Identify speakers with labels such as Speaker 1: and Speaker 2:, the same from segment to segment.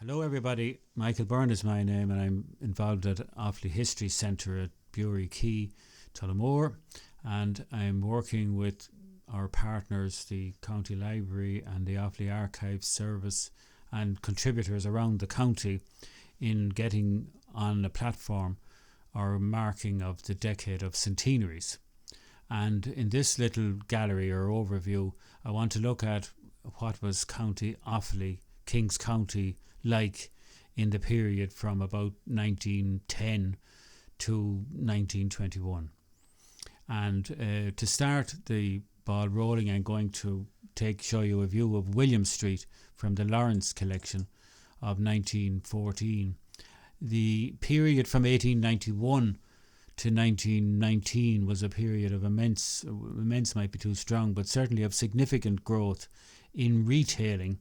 Speaker 1: Hello everybody, Michael Byrne is my name and I'm involved at Offaly History Centre at Bury Quay, Tullamore, and I'm working with our partners, the County Library and the Offaly Archives Service, and contributors around the county in getting on a platform our marking of the decade of centenaries. And in this little gallery or overview, I want to look at what was County Offaly, Kings County, like in the period from about 1910 to 1921. And to start the ball rolling, I'm going to show you a view of William Street from the Lawrence collection of 1914. The period from 1891 to 1919 was a period of immense might be too strong, but certainly of significant growth in retailing.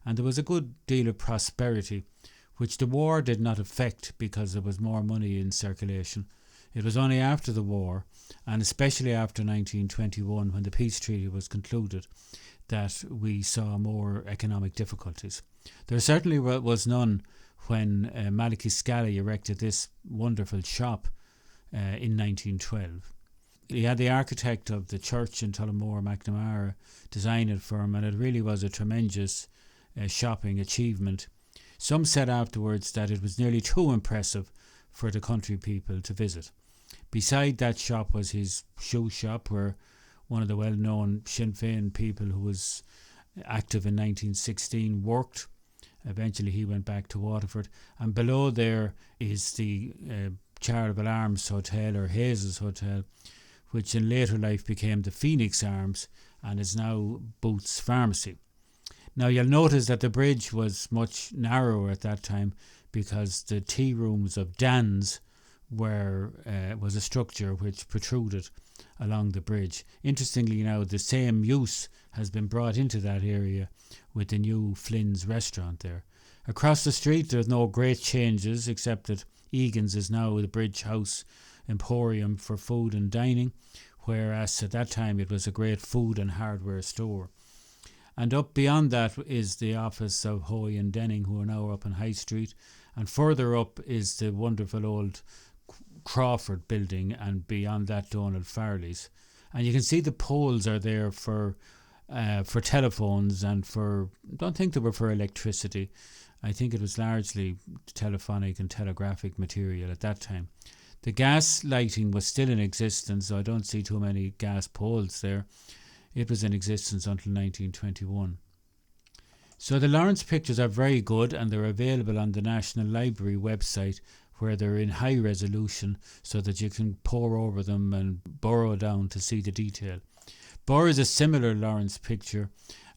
Speaker 1: And there was a good deal of prosperity, which the war did not affect because there was more money in circulation. It was only after the war, and especially after 1921, when the peace treaty was concluded, that we saw more economic difficulties. There certainly was none when Malachy Scally erected this wonderful shop in 1912. He had the architect of the church in Tullamore, McNamara, design it for him, and it really was a tremendous shopping achievement. Some said afterwards that it was nearly too impressive for the country people to visit. Beside that shop was his shoe shop, where one of the well-known Sinn Féin people who was active in 1916 worked. Eventually he went back to Waterford, and below there is the Charitable Arms Hotel, or Hayes's Hotel, which in later life became the Phoenix Arms and is now Booth's Pharmacy. Now you'll notice that the bridge was much narrower at that time because the tea rooms of Dan's was a structure which protruded along the bridge. Interestingly now, the same use has been brought into that area with the new Flynn's restaurant there. Across the street there's no great changes, except that Egan's is now the Bridge House Emporium for food and dining, whereas at that time it was a great food and hardware store. And up beyond that is the office of Hoy and Denning, who are now up on High Street. And further up is the wonderful old Crawford building, and beyond that Donald Farley's. And you can see the poles are there for telephones and I don't think they were for electricity. I think it was largely telephonic and telegraphic material at that time. The gas lighting was still in existence, so I don't see too many gas poles there. It was in existence until 1921. So the Lawrence pictures are very good, and they're available on the National Library website, where they're in high resolution so that you can pore over them and burrow down to see the detail. Burr is a similar Lawrence picture,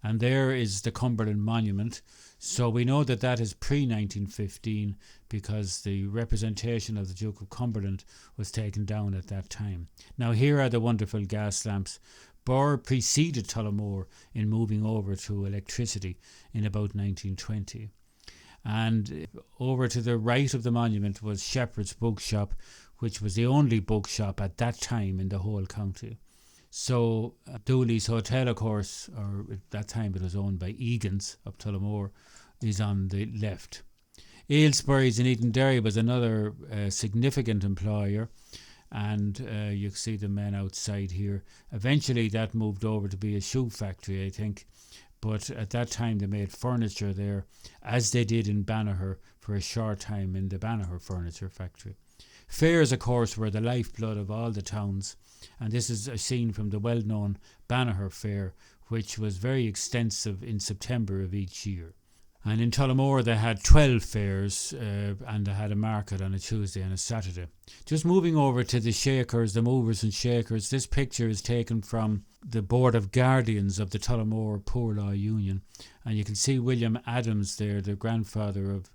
Speaker 1: and there is the Cumberland Monument. So we know that is pre-1915 because the representation of the Duke of Cumberland was taken down at that time. Now here are the wonderful gas lamps. Burr preceded Tullamore in moving over to electricity in about 1920. And over to the right of the monument was Shepherd's Bookshop, which was the only bookshop at that time in the whole county. So Dooley's Hotel, of course, or at that time it was owned by Egan's of Tullamore, is on the left. Aylesbury's in Edenderry was another significant employer, and you see the men outside here. Eventually that moved over to be a shoe factory, I think, but at that time they made furniture there, as they did in Banagher for a short time in the Banagher furniture factory. Fairs, of course, were the lifeblood of all the towns, and this is a scene from the well-known Banagher Fair, which was very extensive in September of each year. And in Tullamore they had 12 fairs, and they had a market on a Tuesday and a Saturday. Just moving over to the Shakers, the movers and shakers, this picture is taken from the Board of Guardians of the Tullamore Poor Law Union, and you can see William Adams there, the grandfather of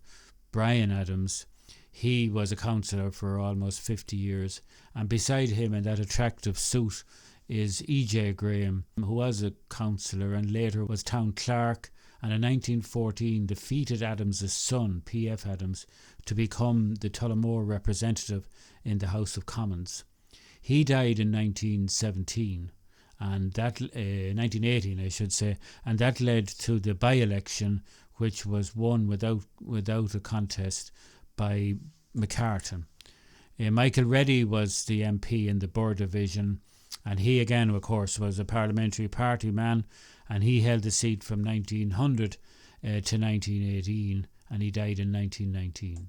Speaker 1: Brian Adams. He was a councillor for almost 50 years, and beside him in that attractive suit is E.J. Graham, who was a councillor and later was town clerk, and in 1914 defeated Adams' son, P.F. Adams, to become the Tullamore representative in the House of Commons. He died in 1917, and that 1918 I should say, and that led to the by-election which was won without a contest by McCartan. Michael Reddy was the MP in the Byrne division, and he again, of course, was a parliamentary party man, and he held the seat from 1900 to 1918, and he died in 1919.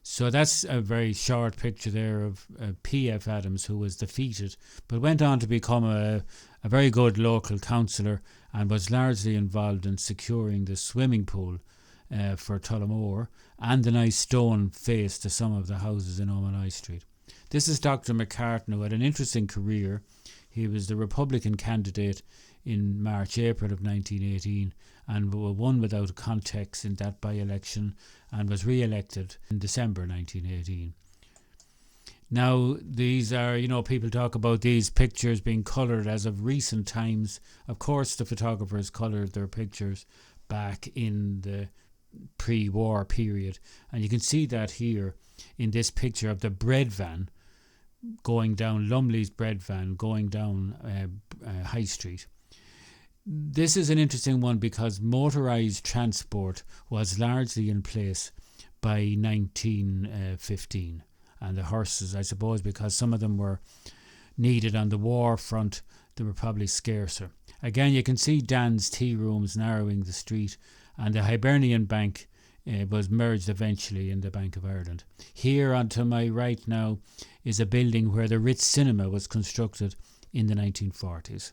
Speaker 1: So that's a very short picture there of P.F. Adams, who was defeated, but went on to become a very good local councillor and was largely involved in securing the swimming pool for Tullamore and the nice stone face to some of the houses in O'Malley Street. This is Dr. McCartan, who had an interesting career. He was the Republican candidate in March-April of 1918 and won without a contest in that by-election and was re-elected in December 1918. Now, these are, people talk about these pictures being coloured as of recent times. Of course, the photographers coloured their pictures back in the pre-war period. And you can see that here in this picture of the bread van going down, Lumley's bread van going down High Street. This is an interesting one because motorised transport was largely in place by 1915. And the horses, I suppose, because some of them were needed on the war front, they were probably scarcer. Again, you can see Dan's tea rooms narrowing the street, and the Hibernian Bank was merged eventually in the Bank of Ireland. Here onto my right now is a building where the Ritz Cinema was constructed in the 1940s.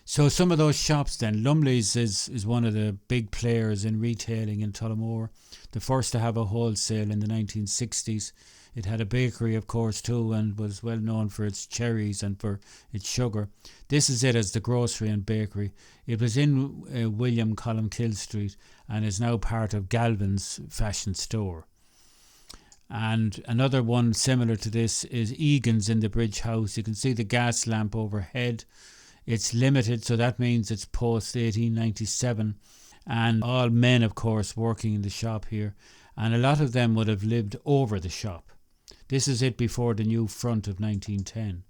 Speaker 1: So some of those shops then, Lumley's is one of the big players in retailing in Tullamore, the first to have a wholesale in the 1960s. It had a bakery, of course, too, and was well known for its cherries and for its sugar. This is it as the grocery and bakery. It was in William Columkill Street and is now part of Galvin's fashion store. And another one similar to this is Egan's in the Bridge House. You can see the gas lamp overhead. It's limited, so that means it's post 1897, and all men, of course, working in the shop here, and a lot of them would have lived over the shop. This is it before the new front of 1910.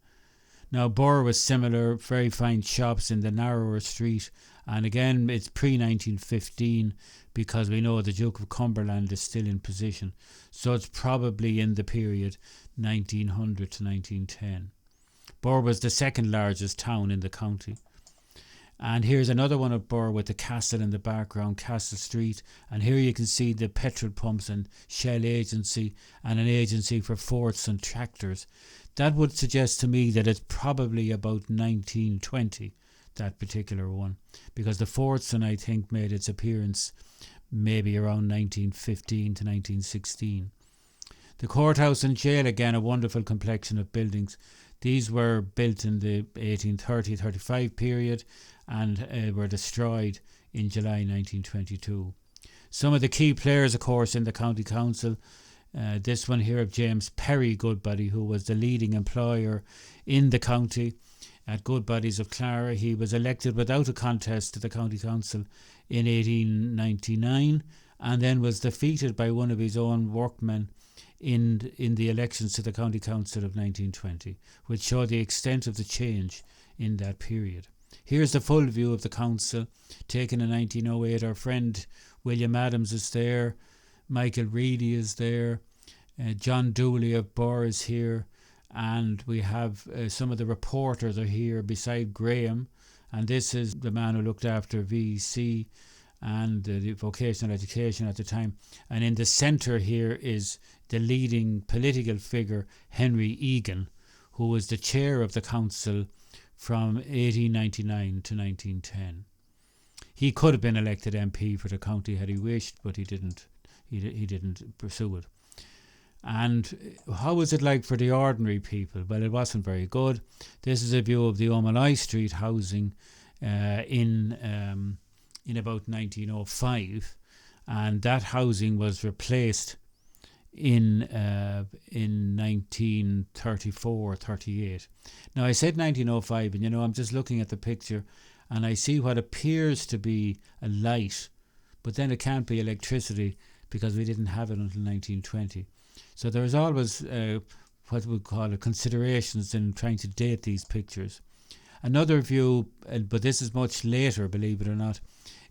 Speaker 1: Now, Byrne was similar, very fine shops in the narrower street, and again, it's pre-1915 because we know the Duke of Cumberland is still in position, so it's probably in the period 1900 to 1910. Byrne was the second largest town in the county. And here's another one of Byrne with the castle in the background, Castle Street. And here you can see the petrol pumps and Shell agency and an agency for forts and tractors. That would suggest to me that it's probably about 1920, that particular one. Because the Fortson, I think, made its appearance maybe around 1915 to 1916. The courthouse and jail, again, a wonderful complexion of buildings. These were built in the 1830-35 period and were destroyed in July 1922. Some of the key players, of course, in the county council, this one here of James Perry Goodbody, who was the leading employer in the county at Goodbody's of Clara. He was elected without a contest to the county council in 1899 and then was defeated by one of his own workmen in the elections to the County Council of 1920, which show the extent of the change in that period. Here's the full view of the council, taken in 1908. Our friend William Adams is there, Michael Reedy is there, John Dooley of Byrne is here, and we have some of the reporters are here beside Graham, and this is the man who looked after VEC and the vocational education at the time. And in the centre here is the leading political figure, Henry Egan, who was the chair of the council from 1899 to 1910. He could have been elected MP for the county had he wished, but he didn't. He didn't pursue it. And how was it like for the ordinary people? Well, it wasn't very good. This is a view of the O'Malley Street housing in about 1905, and that housing was replaced in 1934-38. Now, I said 1905, and I'm just looking at the picture and I see what appears to be a light, but then it can't be electricity because we didn't have it until 1920. So there's always what we call considerations in trying to date these pictures. Another view, but this is much later, believe it or not,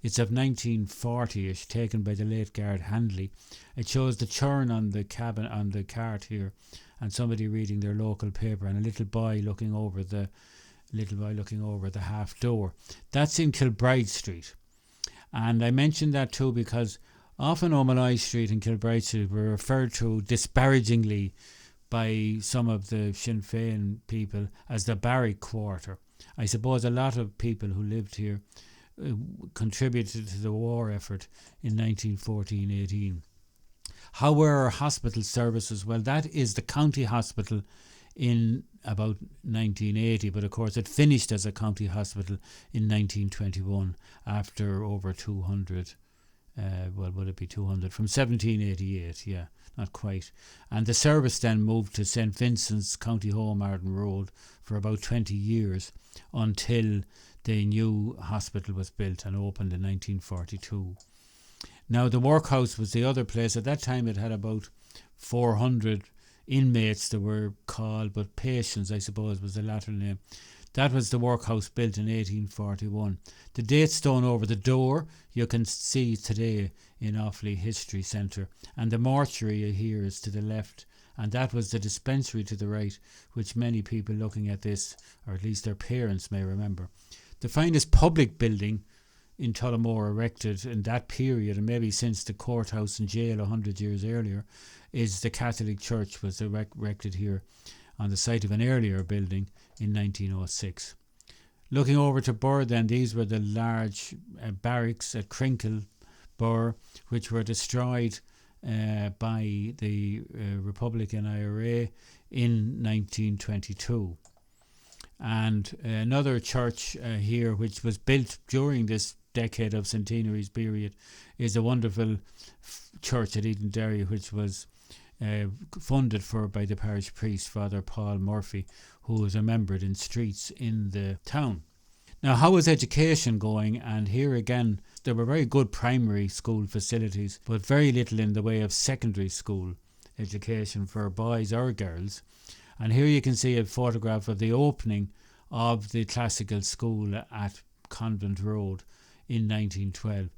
Speaker 1: It's of 1940ish, taken by the late Garrett Handley. It shows the churn on the cabin on the cart here, and somebody reading their local paper, and a little boy looking over the half door. That's in Kilbride Street, and I mentioned that too because often O'Malloy Street and Kilbride Street were referred to disparagingly by some of the Sinn Féin people as the Barrack Quarter. I suppose a lot of people who lived here contributed to the war effort in 1914-18. How were our hospital services? Well, that is the county hospital in about 1980, but of course it finished as a county hospital in 1921 after over 200. Would it be 200? From 1788, yeah, not quite. And the service then moved to St Vincent's, County Home, Arden Road, for about 20 years until the new hospital was built and opened in 1942. Now, the Workhouse was the other place. At that time, it had about 400 inmates that were called, but patients, I suppose, was the latter name. That was the Workhouse, built in 1841. The date stone over the door you can see today in Offaly History Centre, and the mortuary here is to the left, and that was the dispensary to the right, which many people looking at this, or at least their parents, may remember. The finest public building in Tullamore erected in that period, and maybe since the courthouse and jail 100 years earlier, is the Catholic Church, was erected here on the site of an earlier building in 1906. Looking over to Byrne then, these were the large barracks at Crinkle, Byrne, which were destroyed by the Republican IRA in 1922. And another church here, which was built during this decade of centenaries period, is a wonderful church at Edenderry, which was funded for by the parish priest, Father Paul Murphy, who was remembered in streets in the town. Now, how was education going? And here again, there were very good primary school facilities, but very little in the way of secondary school education for boys or girls. And here you can see a photograph of the opening of the classical school at Convent Road in 1912.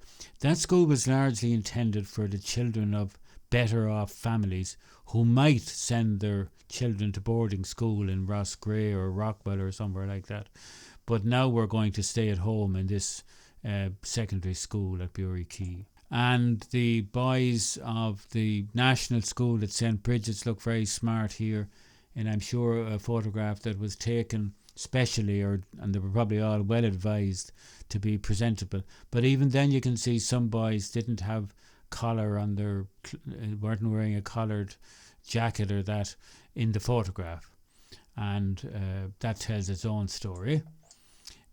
Speaker 1: That school was largely intended for the children of better off families who might send their children to boarding school in Rossgrey or Rockwell or somewhere like that. But now we're going to stay at home in this secondary school at Bury Quay. And the boys of the National School at St Bridget's look very smart here, and I'm sure a photograph that was taken specially, and they were probably all well advised to be presentable. But even then you can see some boys didn't have collar on their, weren't wearing a collared jacket or that in the photograph, and that tells its own story.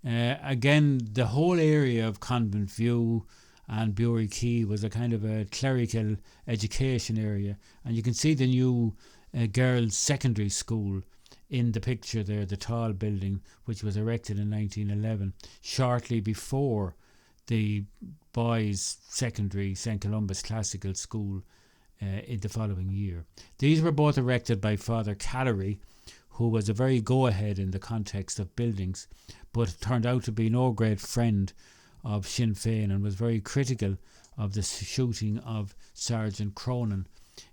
Speaker 1: Again, the whole area of Convent View and Bury Quay was a kind of a clerical education area, and you can see the new girls' secondary school in the picture there, the tall building which was erected in 1911, shortly before the boys' secondary St Columba's Classical School in the following year. These were both erected by Father Callery, who was a very go-ahead in the context of buildings, but turned out to be no great friend of Sinn Féin and was very critical of the shooting of Sergeant Cronin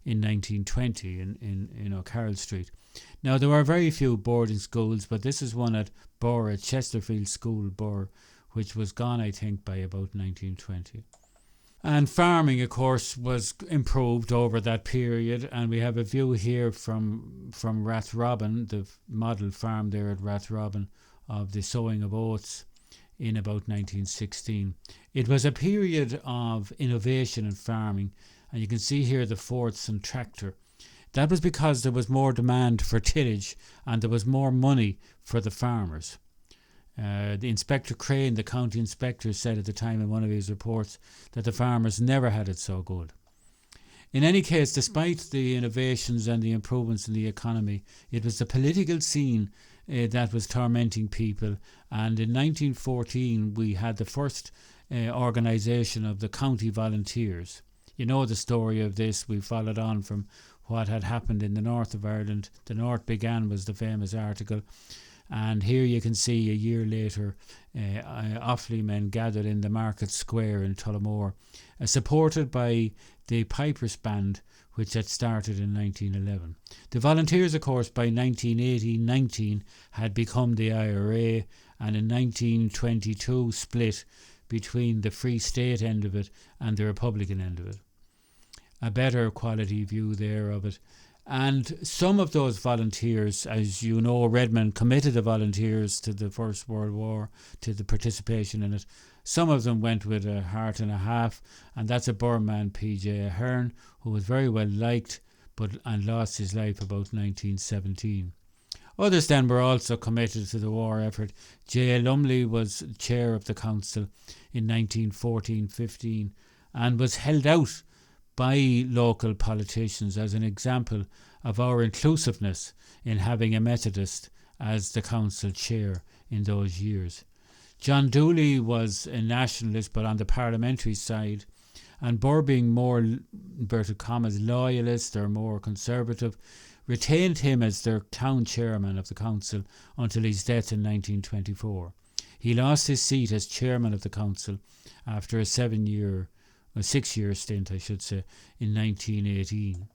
Speaker 1: in 1920 in O'Carroll Street. Now, there were very few boarding schools, but this is one at Byrne, at Chesterfield School, Byrne, which was gone, I think, by about 1920. And farming, of course, was improved over that period, and we have a view here from Rathrobin, the model farm there at Rathrobin, of the sowing of oats in about 1916. It was a period of innovation in farming, and you can see here the Fordson tractor. That was because there was more demand for tillage and there was more money for the farmers. The Inspector Crane, the county inspector, said at the time in one of his reports that the farmers never had it so good. In any case, despite the innovations and the improvements in the economy, it was the political scene that was tormenting people, and in 1914 we had the first organisation of the county volunteers. You know the story of this. We followed on from what had happened in the north of Ireland. The North Began was the famous article, And here you can see a year later, Offaly men gathered in the Market Square in Tullamore, supported by the Pipers Band, which had started in 1911. The Volunteers, of course, by 1918-19 had become the IRA, and in 1922 split between the Free State end of it and the Republican end of it. A better quality view there of it. And some of those volunteers, as you know, Redmond committed the volunteers to the First World War, to the participation in it. Some of them went with a heart and a half, and that's a Byrne man, P.J. Ahern, who was very well liked and lost his life about 1917. Others then were also committed to the war effort. J. Lumley was chair of the council in 1914-15 and was held out by local politicians as an example of our inclusiveness in having a Methodist as the council chair in those years. John Dooley was a nationalist but on the parliamentary side, and Burr, being more, inverted commas, loyalist or more conservative, retained him as their town chairman of the council until his death in 1924. He lost his seat as chairman of the council after a 6-year stint, I should say, in 1918.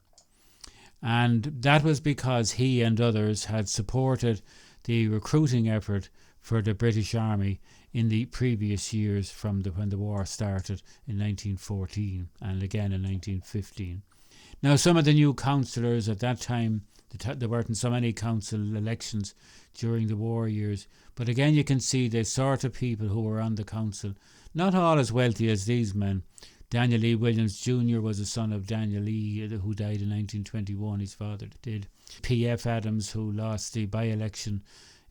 Speaker 1: And that was because he and others had supported the recruiting effort for the British Army in the previous years from when the war started in 1914 and again in 1915. Now, some of the new councillors at that time, there weren't so many council elections during the war years, but again you can see the sort of people who were on the council, not all as wealthy as these men. Daniel E. Williams Jr. was a son of Daniel E., who died in 1921, his father did. P.F. Adams, who lost the by-election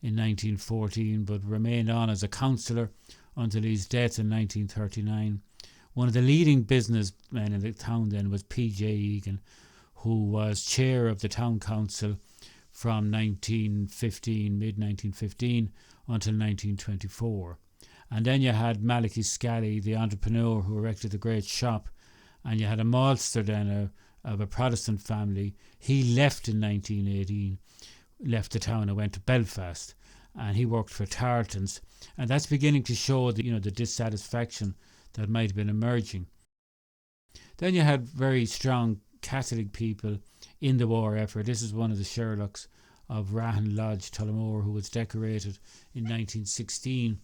Speaker 1: in 1914 but remained on as a councillor until his death in 1939. One of the leading businessmen in the town then was P.J. Egan, who was chair of the town council from mid-1915 until 1924. And then you had Malachy Scally, the entrepreneur who erected the great shop, and you had a maltster then of a Protestant family. He left in 1918, left the town and went to Belfast, and he worked for Tarleton's, and that's beginning to show the dissatisfaction that might have been emerging. Then you had very strong Catholic people in the war effort. This is one of the Sherlocks of Rahan Lodge, Tullamore, who was decorated in 1916.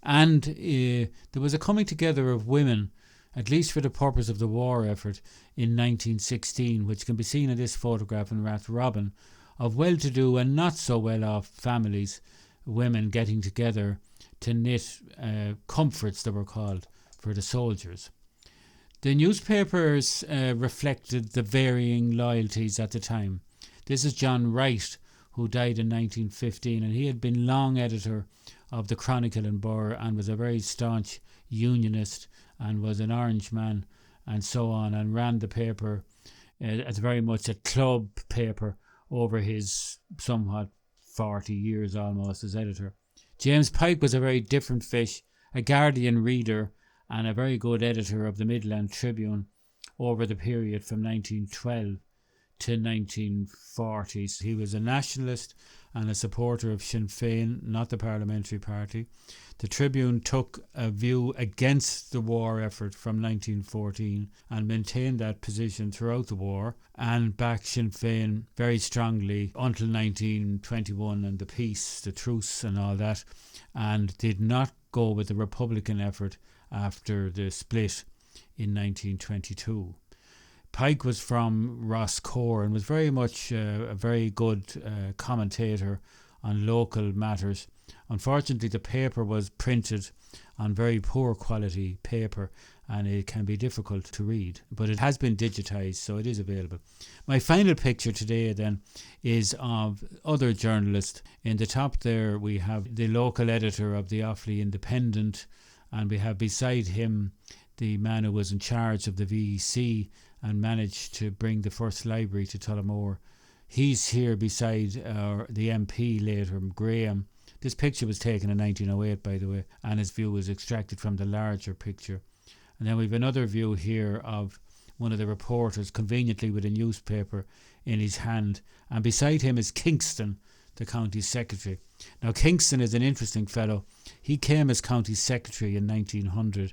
Speaker 1: And there was a coming together of women, at least for the purpose of the war effort, in 1916, which can be seen in this photograph in Rathrobin, of well-to-do and not so well-off families, women getting together to knit comforts, they were called, for the soldiers. The newspapers reflected the varying loyalties at the time. This is John Wright, who died in 1915, and he had been long editor of the Chronicle in Borough and was a very staunch unionist and was an Orange man and so on, and ran the paper as very much a club paper over his somewhat 40 years almost as editor. James Pike was a very different fish, a Guardian reader and a very good editor of the Midland Tribune over the period from 1912 to 1940s. He was a nationalist and a supporter of Sinn Féin, not the parliamentary party. The Tribune took a view against the war effort from 1914 and maintained that position throughout the war and backed Sinn Féin very strongly until 1921 and the peace, the truce and all that, and did not go with the Republican effort after the split in 1922. Pike was from Roscoe and was very much a very good commentator on local matters. Unfortunately, the paper was printed on very poor quality paper and it can be difficult to read, but it has been digitised, so it is available. My final picture today then is of other journalists. In the top there we have the local editor of the Offaly Independent, and we have beside him the man who was in charge of the VEC and managed to bring the first library to Tullamore. He's here beside the MP later, Graham. This picture was taken in 1908, by the way, and his view was extracted from the larger picture. And then we have another view here of one of the reporters, conveniently with a newspaper in his hand, and beside him is Kingston, the county secretary. Now, Kingston is an interesting fellow. He came as county secretary in 1900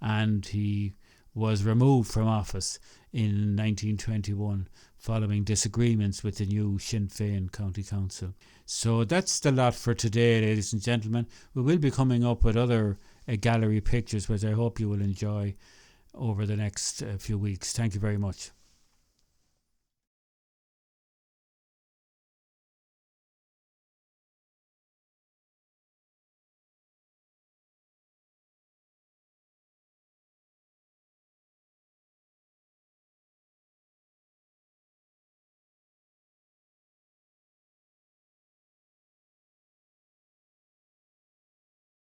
Speaker 1: and he was removed from office in 1921 following disagreements with the new Sinn Féin County Council. So that's the lot for today, ladies and gentlemen. We will be coming up with other gallery pictures, which I hope you will enjoy over the next few weeks. Thank you very much.